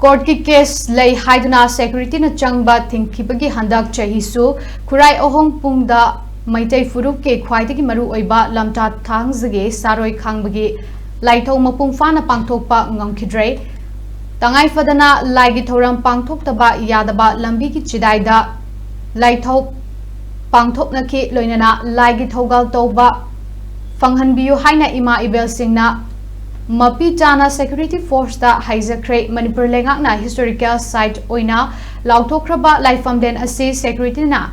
Court ki case lay haiduna security na changba thingkhibagi handak chahisu Khurai ohong pungda Maitai Furup ke Khwaidagi Maru Oiba Lamta Thangja Saroi Khangbagi Laithou Mapung Phana Pangthokpa Ngamkhidre Tangai Fadana Laigi Thoram Pangthoktaba Yadaba Lambi ki Chidaida Laithou Pangthokna ki Loinana Laigi Thogal Toba Fanghanbiyu Haina Ima Ibel Singna Mapi Chana Security Force da Haizakre Manipur Lengakna Historical Site Oina Lauthokraba Laifamden Asi Security na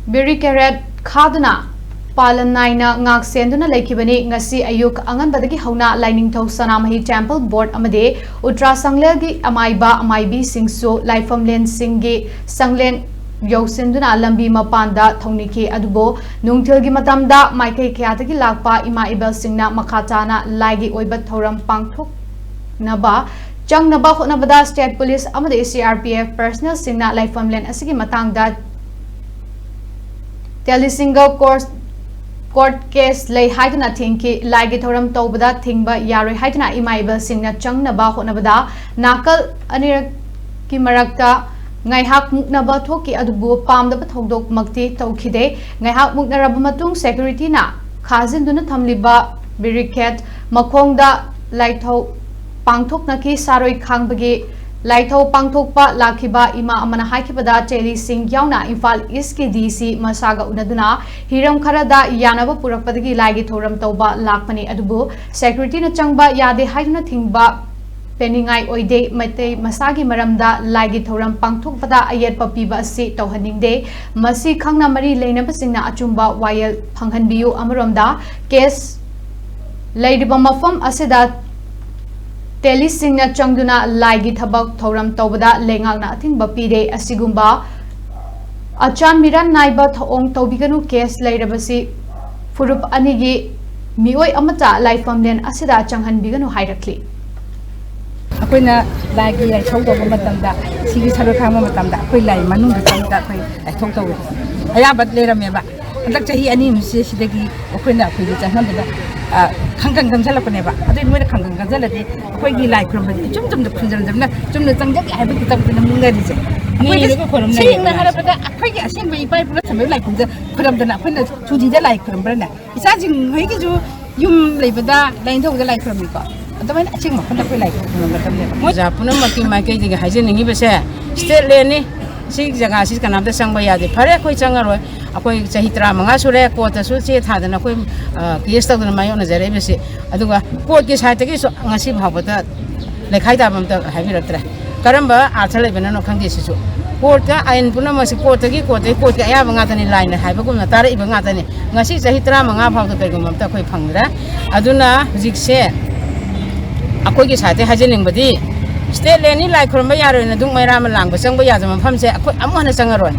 Birikaret Khadana Palanaina Ngak Senduna Lakibani Ngasi Ayuk Anganbadagi Hauna Lainingthou Sanamahi Temple Board Amade Utra Sanglegi Amaiba Amaibi Singsu Laifamlen Singgi Sanglen Yosinduna Lambi Mapanda Thoniki Adubo Nungtilgi Matamda Maikai Kyatagi Lakpa Ima Ibel Singna Makatana Laigi Oiba Thoram Pangthok Naba Chang Naba Hotnabada State Police Amade CRPF Personnel Singna Laifamlen Asigi Matangda Telesingle Court case lay haiduna thinki Laigi Thoram Tobada Thingba Yaroi haiduna Ima Ibel Singna Chang Naba Hotnabada Nakal Anirak ki Marakta Ngaihak muknaba thoki adubu pamdaba thodok makti taukhide ngaihak muknaraba matung security na khazinduna thamliba barricade makhongda Laithou Pangthokna ki Saroi Khangbagi Laithou Pangthokpa lakhiba ima amana haikibada Teli Singh yauna Imphal East ki DC masaga unaduna hiram kharada yanaba purakpadagi Laigi Thoram Toba lakpani adubu security na changba yade haiduna thingba Peningai Oide Mate Masagi Maramda Laigi Thoram Pangthokpada Ayat Papiba Asi Tauhaningde Masi Khangna Mari Leinabasingna Achumba Wayel Phanghanbiyu Amaramda Case Laidiba Mafam Asida Teli Singna Changduna Laigi Thabak Thoram Tobada Lengakna Athingba Pide Asigumba Achan Miran Naiba Thong Tobiganu Case Laidabasi Furup Anigi Mioi Amata Laifamlen Asida Changhanbiganu Hairakli Akoina Laigi Laithou Toba Matamda Sigi Saroi Khangba Matamda Akoi Lai Manung Changda Akoi Laithou Toba Ayabat Lerameba Handak Chahi Ani Misi Sidagi Akoina Akoi Changnambada Khanggang Ganjalapneba Adoi Moina Khanggang Ganjaladi Akoigi Lai Khurambadi Chum the Khunjanjamna Chumna Changjak Habi Kitab Mungadise Akoigi Singna Harabada Akoigi Asingba Ipai Puratamai Lai Khuramdana Akoina Chudida Lai Khurambana Isajing Hoigi Ju Yum Lebada Laithou Lai Khuramiko Tapi nak cing makan tapi lagi. Japuna mati makai juga haji nengi bese. State leni si jaga si kanam tu sang bayar de. Pare koi cangar aku cahitra mengasure kota suci thada na koi kias tak tu mayu nazar bese. Aduga kota kis hai teki ngasi bhabata lekai dah bam tu hai birat reh. Karamba arthal lebih nano khang desi su. Kota ain puna masih kota ayah mengatani lain hai bagus na tarik mengatani. Ngasi cahitra mengapa tu pergi bam tu koi phangra. Aduna jikse Aku ki sate hajening badi state leni lai khurma yaro na dung mai ram lang ba sang ba ya jama pham se aku amu na sangaroi